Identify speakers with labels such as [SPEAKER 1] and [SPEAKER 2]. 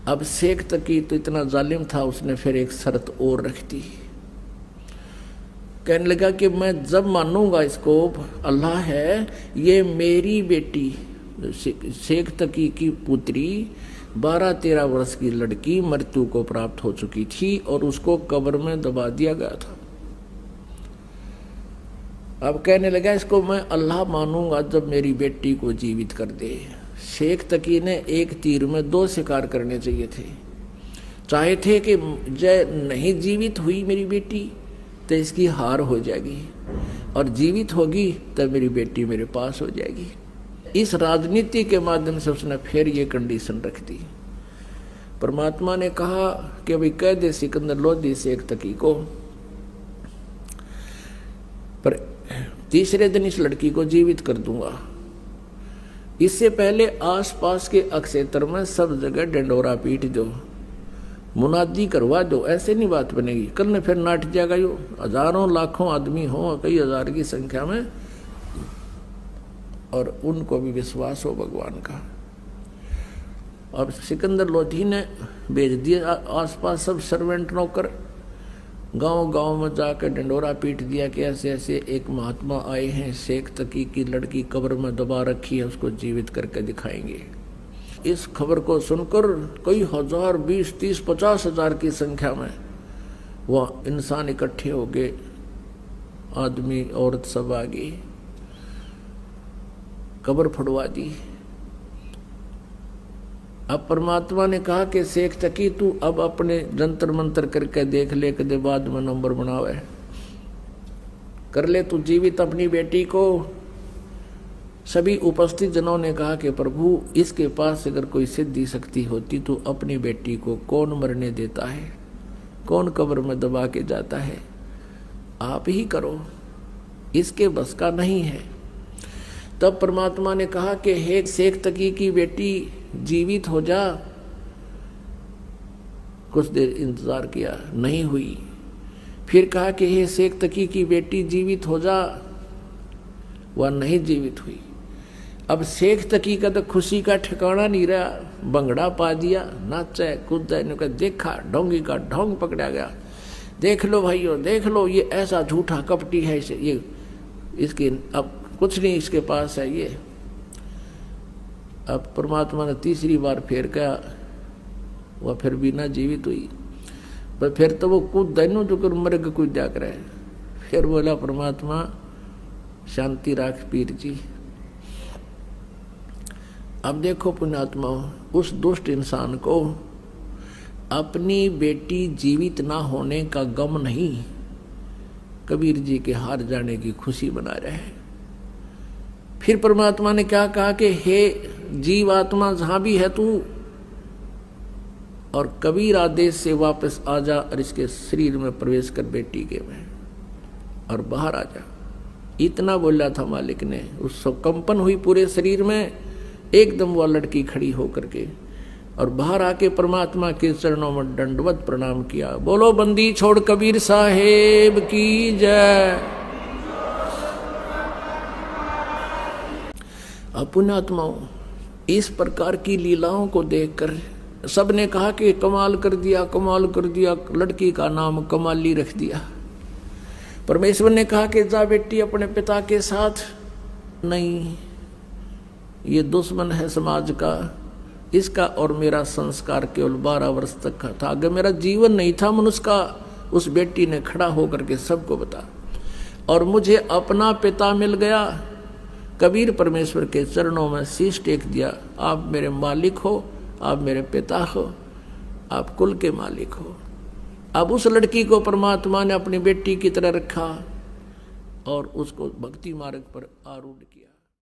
[SPEAKER 1] अब शेख तकी तो इतना जालिम था, उसने फिर एक शर्त और रख दी। कहने लगा कि मैं जब मानूंगा इसको अल्लाह है, ये मेरी बेटी शेख तकी की पुत्री 12-13 वर्ष की लड़की मृत्यु को प्राप्त हो चुकी थी और उसको कब्र में दबा दिया गया था। अब कहने लगा इसको मैं अल्लाह मानूंगा जब मेरी बेटी को जीवित कर दे। शेख तकी ने एक तीर में 2 शिकार करने चाहिए थे। चाहे थे कि जय नहीं जीवित हुई मेरी बेटी तो इसकी हार हो जाएगी, और जीवित होगी तो मेरी बेटी मेरे पास हो जाएगी। इस राजनीति के माध्यम से उसने फिर ये कंडीशन रख दी। परमात्मा ने कहा कि अभी कह दे सिकंदर लोधी शेख तकी को, पर तीसरे दिन इस लड़की को जीवित कर दूंगा। इससे पहले आसपास के अक्षेत्र में सब जगह डंडोरा पीट दो, मुनादी करवा दो। ऐसे नहीं बात बनेगी, कल ने फिर नाट जाएगा। यो हजारों लाखों आदमी हो, कई हजार की संख्या में, और उनको भी विश्वास हो भगवान का। अब सिकंदर लोधी ने भेज दिया आसपास सब सर्वेंट नौकर, गांव गांव में जाकर डंडोरा पीट दिया कि ऐसे ऐसे एक महात्मा आए हैं, शेख तकी की लड़की कब्र में दबा रखी है, उसको जीवित करके दिखाएंगे। इस खबर को सुनकर कई हजार, 20, 30, 50 हजार की संख्या में वह इंसान इकट्ठे हो गए, आदमी औरत सब आ गई, कब्र फुड़वा दी। अब परमात्मा ने कहा कि शेख तकी तू अब अपने जंतर मंतर करके देख ले, कदे बाद में नंबर बनावे, कर ले तू जीवित अपनी बेटी को। सभी उपस्थित जनों ने कहा कि प्रभु इसके पास अगर कोई सिद्धि शक्ति होती तो अपनी बेटी को कौन मरने देता है, कौन कब्र में दबा के जाता है, आप ही करो, इसके बस का नहीं है। तब परमात्मा ने कहा कि हे शेख तकी की बेटी जीवित हो जा। कुछ देर इंतजार किया, नहीं हुई। फिर कहा कि हे शेख तकी की बेटी जीवित हो जा, वह नहीं जीवित हुई। अब शेख तकी का तो खुशी का ठिकाना नहीं रहा, भंगड़ा पा दिया, नाचा कूदा, देखा ढोंगी का ढोंग पकड़ा गया। देख लो भाइयों, देख लो ये ऐसा झूठा कपटी है, ये इसके अब कुछ नहीं इसके पास है ये। अब परमात्मा ने तीसरी बार फिर कहा, वह फिर भी ना जीवित हुई। पर फिर तो वो कूद दैनो जो कर मर्ग कूद जा करे। फिर बोला परमात्मा शांति राख पीर जी। अब देखो पुण्यात्मा, उस दुष्ट इंसान को अपनी बेटी जीवित ना होने का गम नहीं, कबीर जी के हार जाने की खुशी बना रहे। फिर परमात्मा ने क्या कहा कि हे जीव आत्मा जहां भी है तू, और कबीर आदेश से वापस आ जा और इसके शरीर में प्रवेश कर बेटी के में और बाहर आ जा। इतना बोला था मालिक ने। उसको कंपन हुई पूरे शरीर में, एकदम वह लड़की खड़ी होकर के और बाहर आके परमात्मा के चरणों में दंडवत प्रणाम किया। बोलो बंदी छोड़ कबीर साहेब की जय। पुण्यात्माओं, इस प्रकार की लीलाओं को देखकर सबने कहा कि कमाल कर दिया, कमाल कर दिया, लड़की का नाम कमाली रख दिया। परमेश्वर ने कहा कि जा बेटी अपने पिता के साथ। नहीं, ये दुश्मन है समाज का, इसका और मेरा संस्कार केवल 12 वर्ष तक का था, अगर मेरा जीवन नहीं था मनुष्य का। उस बेटी ने खड़ा होकर के सबको बता, और मुझे अपना पिता मिल गया। कबीर परमेश्वर के चरणों में शीश टेक दिया। आप मेरे मालिक हो, आप मेरे पिता हो, आप कुल के मालिक हो। अब उस लड़की को परमात्मा ने अपनी बेटी की तरह रखा और उसको भक्ति मार्ग पर आरूढ़ किया।